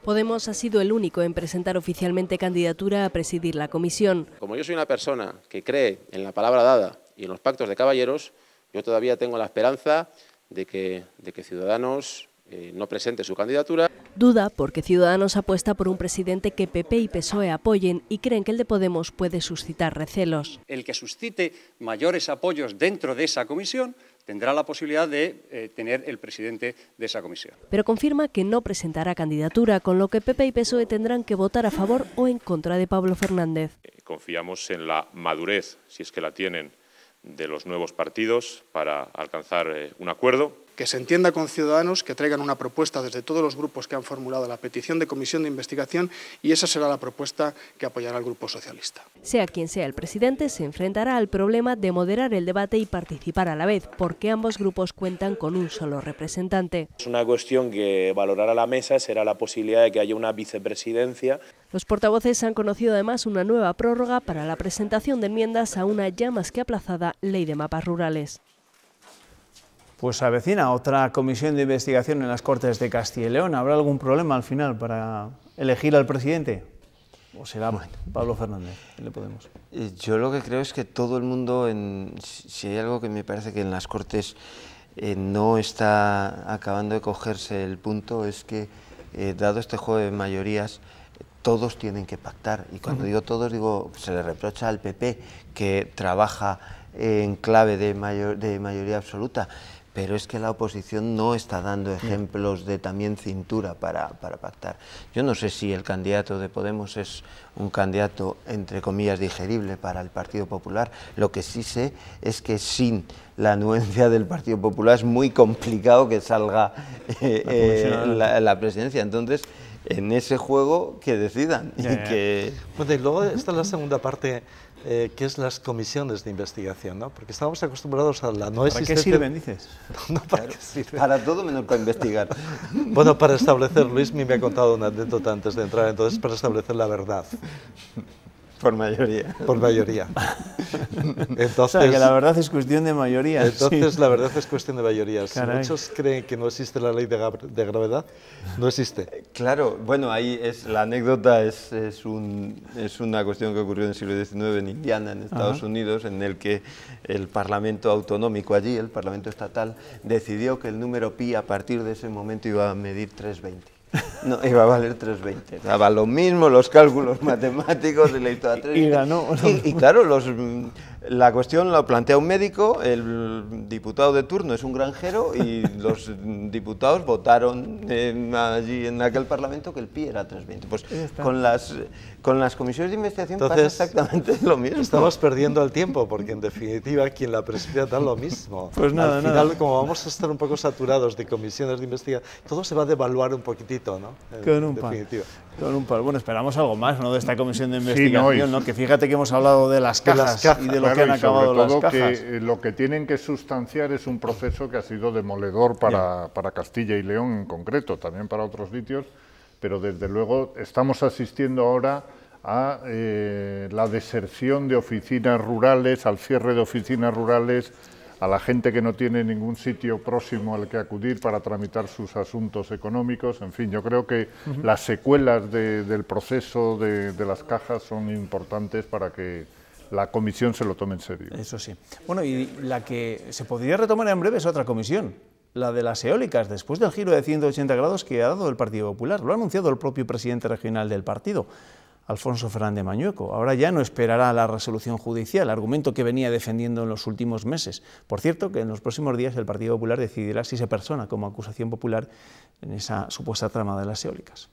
Podemos ha sido el único en presentar oficialmente candidatura a presidir la comisión. Como yo soy una persona que cree en la palabra dada y en los pactos de caballeros, yo todavía tengo la esperanza de que Ciudadanos no presente su candidatura. Duda porque Ciudadanos apuesta por un presidente que PP y PSOE apoyen y creen que el de Podemos puede suscitar recelos. El que suscite mayores apoyos dentro de esa comisión tendrá la posibilidad de tener el presidente de esa comisión. Pero confirma que no presentará candidatura, con lo que PP y PSOE tendrán que votar a favor o en contra de Pablo Fernández. Confiamos en la madurez, si es que la tienen, de los nuevos partidos para alcanzar un acuerdo. Que se entienda con Ciudadanos, que traigan una propuesta desde todos los grupos que han formulado la petición de comisión de investigación y esa será la propuesta que apoyará el Grupo Socialista. Sea quien sea el presidente, se enfrentará al problema de moderar el debate y participar a la vez, porque ambos grupos cuentan con un solo representante. Es una cuestión que valorará la mesa, será la posibilidad de que haya una vicepresidencia. Los portavoces han conocido además una nueva prórroga para la presentación de enmiendas a una ya más que aplazada ley de mapas rurales. Pues avecina otra comisión de investigación en las Cortes de Castilla y León. ¿Habrá algún problema al final para elegir al presidente? ¿O será Pablo Fernández? ¿Le podemos? Yo lo que creo es que todo el mundo, si hay algo que me parece que en las Cortes no está acabando de cogerse el punto, es que dado este juego de mayorías, todos tienen que pactar. Y cuando digo todos, digo, se le reprocha al PP que trabaja en clave de mayoría absoluta. Pero es que la oposición no está dando ejemplos de también cintura para pactar. Yo no sé si el candidato de Podemos es un candidato, entre comillas, digerible para el Partido Popular. Lo que sí sé es que sin la anuencia del Partido Popular es muy complicado que salga la presidencia. Entonces, en ese juego, que decidan. Bueno, y luego está la segunda parte, que es las comisiones de investigación, ¿no? Porque estamos acostumbrados a la no existencia... ¿Para qué sirven, dices? No, ¿para qué sirven? Para todo menos para investigar. Bueno, para establecer, Luis me ha contado una anécdota antes de entrar, entonces para establecer la verdad. Por mayoría. Por mayoría. Entonces, o sea, que la verdad es cuestión de mayoría. Entonces, sí. La verdad es cuestión de mayorías. Caray. Muchos creen que no existe la ley de gravedad. No existe. Claro, bueno, ahí la anécdota es una cuestión que ocurrió en el siglo XIX en Indiana, en Estados Unidos, en el que el Parlamento autonómico allí, el Parlamento estatal, decidió que el número pi a partir de ese momento iba a medir 320. No, iba a valer 320. Daba lo mismo los cálculos matemáticos y la historia. Y ganó. Y claro, La cuestión la plantea un médico, el diputado de turno es un granjero y los diputados votaron allí en aquel Parlamento que el PIB era 3,20. Pues con las comisiones de investigación pasa exactamente lo mismo. Estamos perdiendo el tiempo porque en definitiva quien la preside da lo mismo. Pues nada, al final, como vamos a estar un poco saturados de comisiones de investigación, todo se va a devaluar un poquitito, ¿no? Con un par. Bueno, esperamos algo más, ¿no?, de esta comisión de investigación, sí, ¿no? Que fíjate que hemos hablado de las cajas y de lo que han acabado las cajas. Que lo que tienen que sustanciar es un proceso que ha sido demoledor para Castilla y León en concreto, también para otros sitios, pero desde luego estamos asistiendo ahora a la deserción de oficinas rurales, al cierre de oficinas rurales, a la gente que no tiene ningún sitio próximo al que acudir para tramitar sus asuntos económicos. En fin, yo creo que las secuelas del proceso de las cajas son importantes para que la comisión se lo tome en serio. Eso sí. Bueno, y la que se podría retomar en breve es otra comisión, la de las eólicas, después del giro de 180 grados que ha dado el Partido Popular. Lo ha anunciado el propio presidente regional del partido, Alfonso Fernández Mañueco. Ahora ya no esperará la resolución judicial, argumento que venía defendiendo en los últimos meses. Por cierto, que en los próximos días el Partido Popular decidirá si se persona como acusación popular en esa supuesta trama de las eólicas.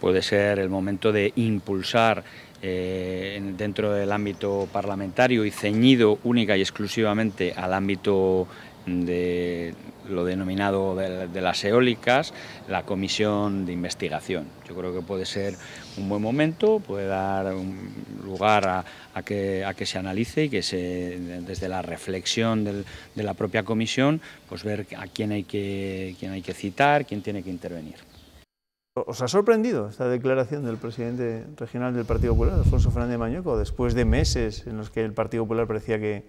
Puede ser el momento de impulsar dentro del ámbito parlamentario y ceñido única y exclusivamente al ámbito de lo denominado de las eólicas, la comisión de investigación. Yo creo que puede ser un buen momento, puede dar lugar a que se analice y que desde la reflexión de la propia comisión, pues ver a quién hay que citar, quién tiene que intervenir. ¿Os ha sorprendido esta declaración del presidente regional del Partido Popular, Alfonso Fernández Mañueco, después de meses en los que el Partido Popular parecía que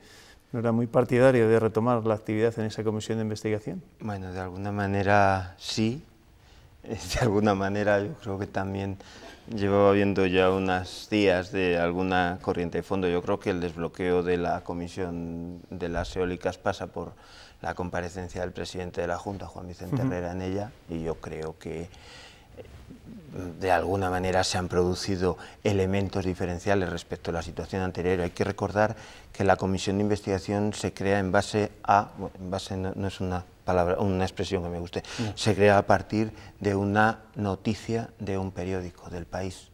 no era muy partidario de retomar la actividad en esa comisión de investigación? Bueno, de alguna manera sí, de alguna manera yo creo que también llevaba viendo ya unos días de alguna corriente de fondo. Yo creo que el desbloqueo de la comisión de las eólicas pasa por la comparecencia del presidente de la Junta, Juan Vicente Herrera, en ella, y yo creo que de alguna manera se han producido elementos diferenciales respecto a la situación anterior. Hay que recordar que la comisión de investigación se crea en base a, no es una palabra, una expresión que me guste, se crea a partir de una noticia de un periódico del país.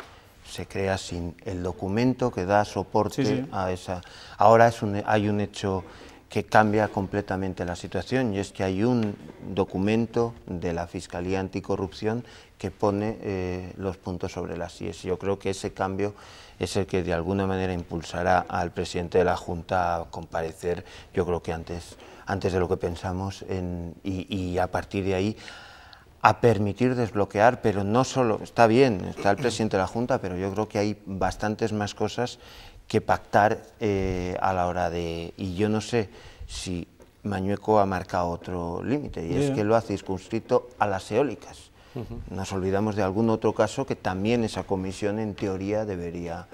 Se crea sin el documento que da soporte a esa. Ahora hay un hecho que cambia completamente la situación, y es que hay un documento de la Fiscalía Anticorrupción que pone los puntos sobre las IES. Yo creo que ese cambio es el que de alguna manera impulsará al presidente de la Junta a comparecer, yo creo que antes de lo que pensamos, y a partir de ahí a permitir desbloquear, pero no solo, está bien, está el presidente de la Junta, pero yo creo que hay bastantes más cosas que pactar a la hora de... Y yo no sé si Mañueco ha marcado otro límite, y es que lo ha circunscrito a las eólicas. Nos olvidamos de algún otro caso que también esa comisión en teoría debería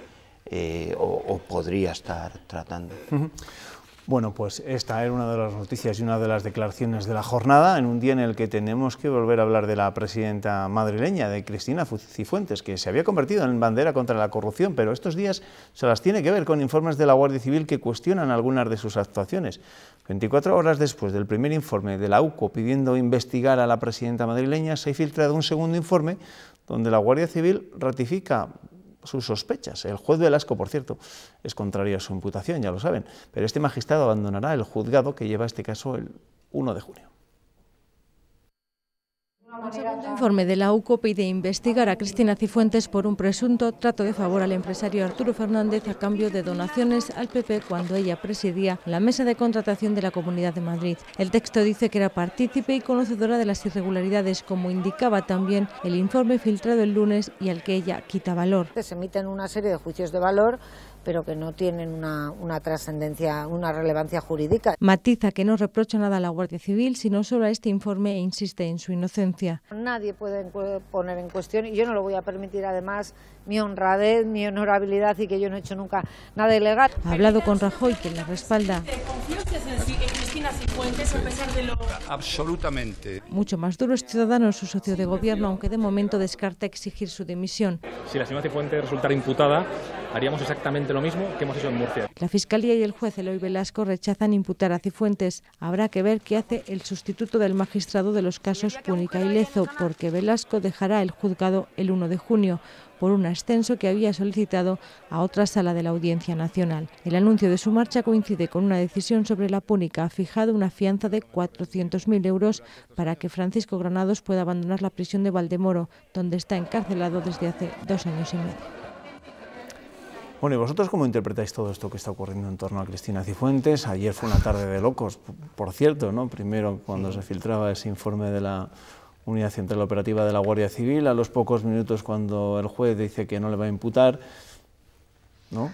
o podría estar tratando. Bueno, pues esta era una de las noticias y una de las declaraciones de la jornada, en un día en el que tenemos que volver a hablar de la presidenta madrileña, de Cristina Cifuentes, que se había convertido en bandera contra la corrupción, pero estos días se las tiene que ver con informes de la Guardia Civil que cuestionan algunas de sus actuaciones. 24 horas después del primer informe de la UCO pidiendo investigar a la presidenta madrileña, se ha filtrado un segundo informe donde la Guardia Civil ratifica sus sospechas. El juez Velasco, por cierto, es contrario a su imputación, ya lo saben, pero este magistrado abandonará el juzgado que lleva este caso el 1 de junio. Un segundo informe de la UCO pide investigar a Cristina Cifuentes por un presunto trato de favor al empresario Arturo Fernández a cambio de donaciones al PP cuando ella presidía la mesa de contratación de la Comunidad de Madrid. El texto dice que era partícipe y conocedora de las irregularidades, como indicaba también el informe filtrado el lunes y al que ella quita valor. Se emiten una serie de juicios de valor, pero que no tienen una trascendencia, una relevancia jurídica. Matiza que no reprocha nada a la Guardia Civil, sino solo a este informe, e insiste en su inocencia. Nadie puede poner en cuestión, y yo no lo voy a permitir, además, mi honradez, mi honorabilidad, y que yo no he hecho nunca nada ilegal. Ha hablado con Rajoy, quien la respalda. ¿Confías en Cristina Cifuentes a pesar de lo...? Absolutamente. Mucho más duro es Ciudadanos, su socio de gobierno, aunque de momento descarta exigir su dimisión. Si la señora Cifuentes resultara imputada, haríamos exactamente lo mismo que hemos hecho en Murcia. La Fiscalía y el juez Eloy Velasco rechazan imputar a Cifuentes. Habrá que ver qué hace el sustituto del magistrado de los casos Púnica y Lezo, porque Velasco dejará el juzgado el 1 de junio. Por un ascenso que había solicitado a otra sala de la Audiencia Nacional. El anuncio de su marcha coincide con una decisión sobre la Púnica. Ha fijado una fianza de 400.000 euros para que Francisco Granados pueda abandonar la prisión de Valdemoro, donde está encarcelado desde hace 2 años y medio. Bueno, ¿y vosotros cómo interpretáis todo esto que está ocurriendo en torno a Cristina Cifuentes? Ayer fue una tarde de locos, por cierto, ¿no? Primero, cuando se filtraba ese informe de la Unidad Central Operativa de la Guardia Civil, a los pocos minutos cuando el juez dice que no le va a imputar, ¿no?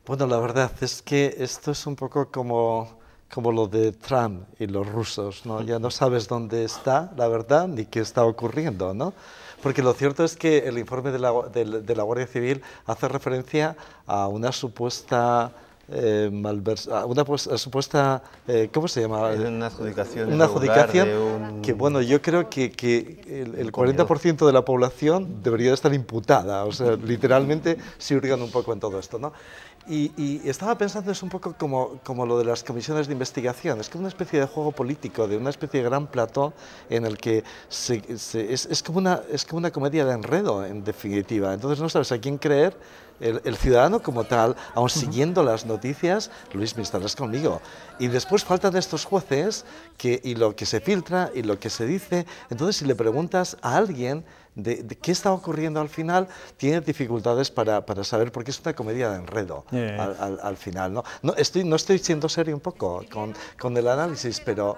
Bueno, la verdad es que esto es un poco como lo de Trump y los rusos, ¿no? Ya no sabes dónde está, la verdad, ni qué está ocurriendo, ¿no? Porque lo cierto es que el informe de la Guardia Civil hace referencia a una supuesta ¿cómo se llama? Una adjudicación. Una adjudicación que, bueno, yo creo que el 40% de la población debería estar imputada, o sea, literalmente se hurgan un poco en todo esto, ¿no? Y estaba pensando, es un poco como lo de las comisiones de investigación, es como una especie de juego político, de una especie de gran plató en el que es como una comedia de enredo, en definitiva. Entonces no sabes a quién creer, el ciudadano como tal, aun siguiendo las noticias. Luis, me estarás conmigo. Y después faltan estos jueces y lo que se filtra y lo que se dice. Entonces, si le preguntas a alguien de qué está ocurriendo al final, tiene dificultades para saber, porque es una comedia de enredo al final, ¿no? No estoy siendo serio un poco con el análisis, pero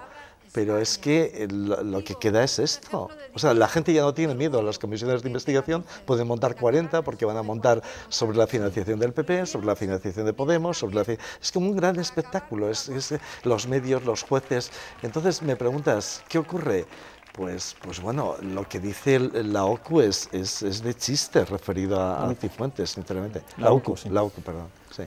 es que lo que queda es esto. O sea, la gente ya no tiene miedo a las comisiones de investigación, pueden montar 40 porque van a montar sobre la financiación del PP, sobre la financiación de Podemos, es como un gran espectáculo, es los medios, los jueces. Entonces me preguntas, ¿qué ocurre? Pues bueno, lo que dice la OCU es de chiste referido a Cifuentes, sinceramente. La OCU, perdón, sí.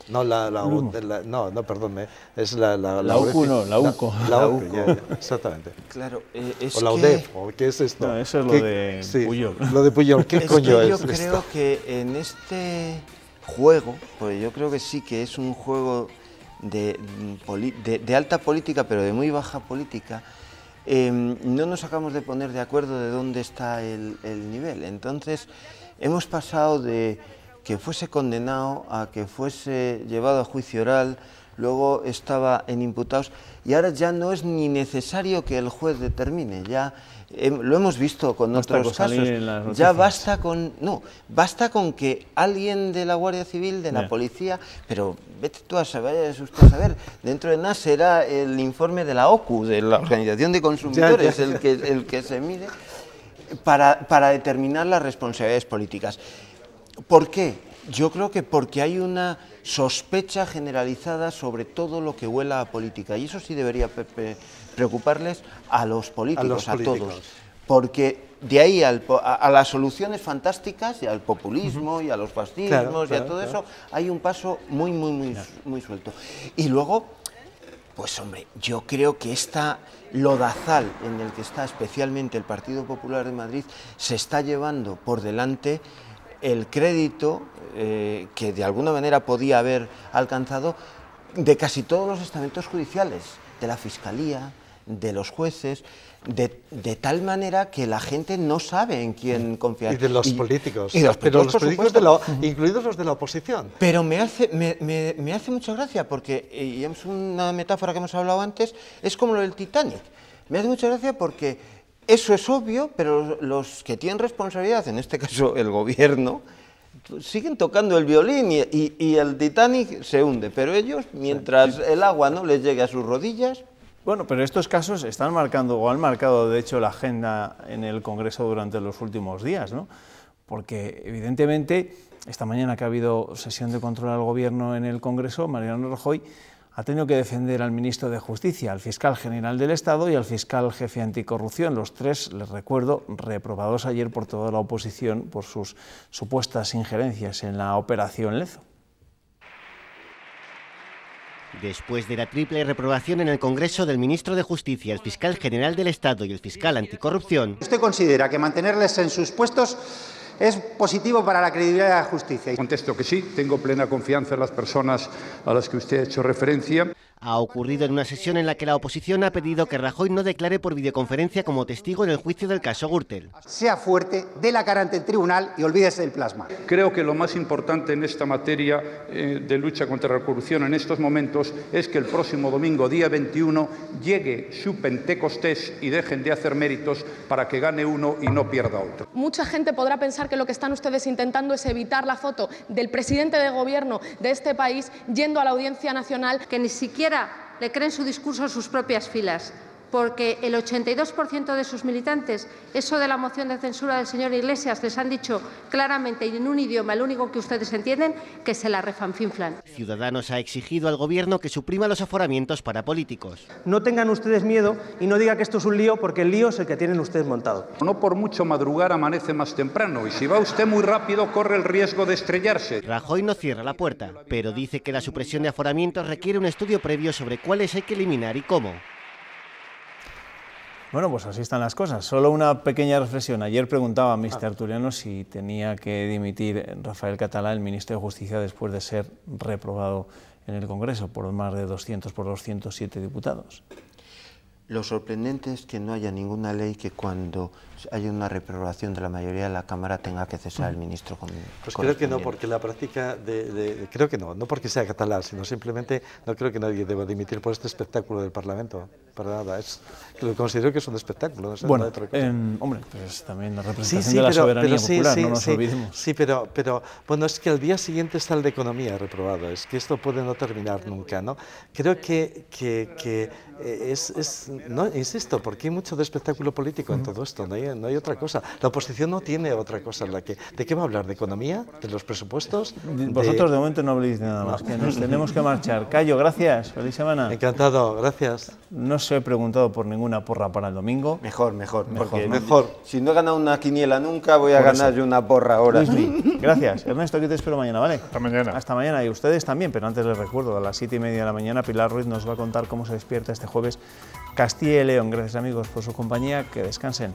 No, no, perdón, es la UCU, no, la UCO. La UCO, ya, exactamente. Claro, o la UDEF, ¿o qué es esto? No, eso es lo de Pujol. Lo de Pujol, ¿qué coño es? Yo creo que en este juego, pues yo creo que sí que es un juego de alta política, pero de muy baja política. No nos acabamos de poner de acuerdo de dónde está el nivel. Entonces, hemos pasado de que fuese condenado a que fuese llevado a juicio oral, luego estaba en imputados, y ahora ya no es ni necesario que el juez determine, ya lo hemos visto con otros casos, ya basta con que alguien de la Guardia Civil, de la policía, pero vete tú a saber, dentro de nada será el informe de la OCU, de la Organización de Consumidores, el que se mide para determinar las responsabilidades políticas. ¿Por qué? Yo creo que porque hay una sospecha generalizada sobre todo lo que huela a política, y eso sí debería preocuparles a los políticos, a todos, porque de ahí a las soluciones fantásticas y al populismo y a los fascismos y a todo eso hay un paso muy suelto. Y luego, pues hombre, yo creo que esta lodazal en el que está especialmente el Partido Popular de Madrid se está llevando por delante el crédito que de alguna manera podía haber alcanzado de casi todos los estamentos judiciales, de la Fiscalía, de los jueces, de tal manera que la gente no sabe en quién confiar. Y de los políticos, pero los políticos incluidos los de la oposición. Pero me hace mucha gracia, porque, y es una metáfora que hemos hablado antes, es como lo del Titanic. Me hace mucha gracia porque eso es obvio, pero los que tienen responsabilidad, en este caso el gobierno, siguen tocando el violín y el Titanic se hunde, pero ellos, mientras el agua no les llegue a sus rodillas... Bueno, pero estos casos están marcando, o han marcado de hecho la agenda en el Congreso durante los últimos días, ¿no? Porque evidentemente, esta mañana que ha habido sesión de control al Gobierno en el Congreso, Mariano Rajoy ha tenido que defender al ministro de Justicia, al fiscal general del Estado y al fiscal jefe anticorrupción. Los tres, les recuerdo, reprobados ayer por toda la oposición por sus supuestas injerencias en la operación Lezo. Después de la triple reprobación en el Congreso del ministro de Justicia, el fiscal general del Estado y el fiscal anticorrupción... ¿Usted considera que mantenerles en sus puestos es positivo para la credibilidad de la justicia. Contesto que sí, tengo plena confianza en las personas a las que usted ha hecho referencia. Ha ocurrido en una sesión en la que la oposición ha pedido que Rajoy no declare por videoconferencia como testigo en el juicio del caso Gürtel. Sea fuerte, dé la cara ante el tribunal y olvídese del plasma. Creo que lo más importante en esta materia de lucha contra la corrupción en estos momentos es que el próximo domingo, día 21, llegue su Pentecostés y dejen de hacer méritos para que gane uno y no pierda otro. Mucha gente podrá pensar que lo que están ustedes intentando es evitar la foto del presidente de gobierno de este país yendo a la Audiencia Nacional. Que ni siquiera le creen su discurso en sus propias filas, porque el 82% de sus militantes, eso de la moción de censura del señor Iglesias, les han dicho claramente y en un idioma, el único que ustedes entienden, que se la refanfinflan. Ciudadanos ha exigido al Gobierno que suprima los aforamientos para políticos. No tengan ustedes miedo y no diga que esto es un lío, porque el lío es el que tienen ustedes montado. No por mucho madrugar amanece más temprano y si va usted muy rápido corre el riesgo de estrellarse. Rajoy no cierra la puerta, pero dice que la supresión de aforamientos requiere un estudio previo sobre cuáles hay que eliminar y cómo. Bueno, pues así están las cosas. Solo una pequeña reflexión. Ayer preguntaba a mis tertulianos si tenía que dimitir Rafael Catalá, el ministro de Justicia, después de ser reprobado en el Congreso por más de 207 diputados. Lo sorprendente es que no haya ninguna ley que cuando haya una reprobación de la mayoría de la Cámara tenga que cesar el ministro. Pues creo que no, porque la práctica creo que no porque sea catalán, sino simplemente no creo que nadie deba dimitir por este espectáculo del Parlamento, para nada. Lo considero que es un espectáculo, no sé, bueno, nada de otra cosa. Hombre, pues también la representación de la soberanía popular, no nos olvidemos. Sí, pero bueno, es que el día siguiente está el de Economía reprobado, es que esto puede no terminar nunca, ¿no? Creo que no, insisto, porque hay mucho de espectáculo político en todo esto, no hay otra cosa. La oposición no tiene otra cosa en la que... ¿De qué va a hablar? ¿De economía? ¿De los presupuestos? Vosotros de momento no habléis de nada más, que nos tenemos que marchar. Cayo, gracias, feliz semana. Encantado, gracias. No os he preguntado por ninguna porra para el domingo. Mejor. Si no he ganado una quiniela nunca, voy a ganar yo una porra ahora. Gracias. Ernesto, aquí te espero mañana, ¿vale? Hasta mañana. Hasta mañana, y ustedes también, pero antes les recuerdo, a las 7:30 de la mañana Pilar Ruiz nos va a contar cómo se despierta este jueves Castilla y León. Gracias amigos por su compañía, que descansen.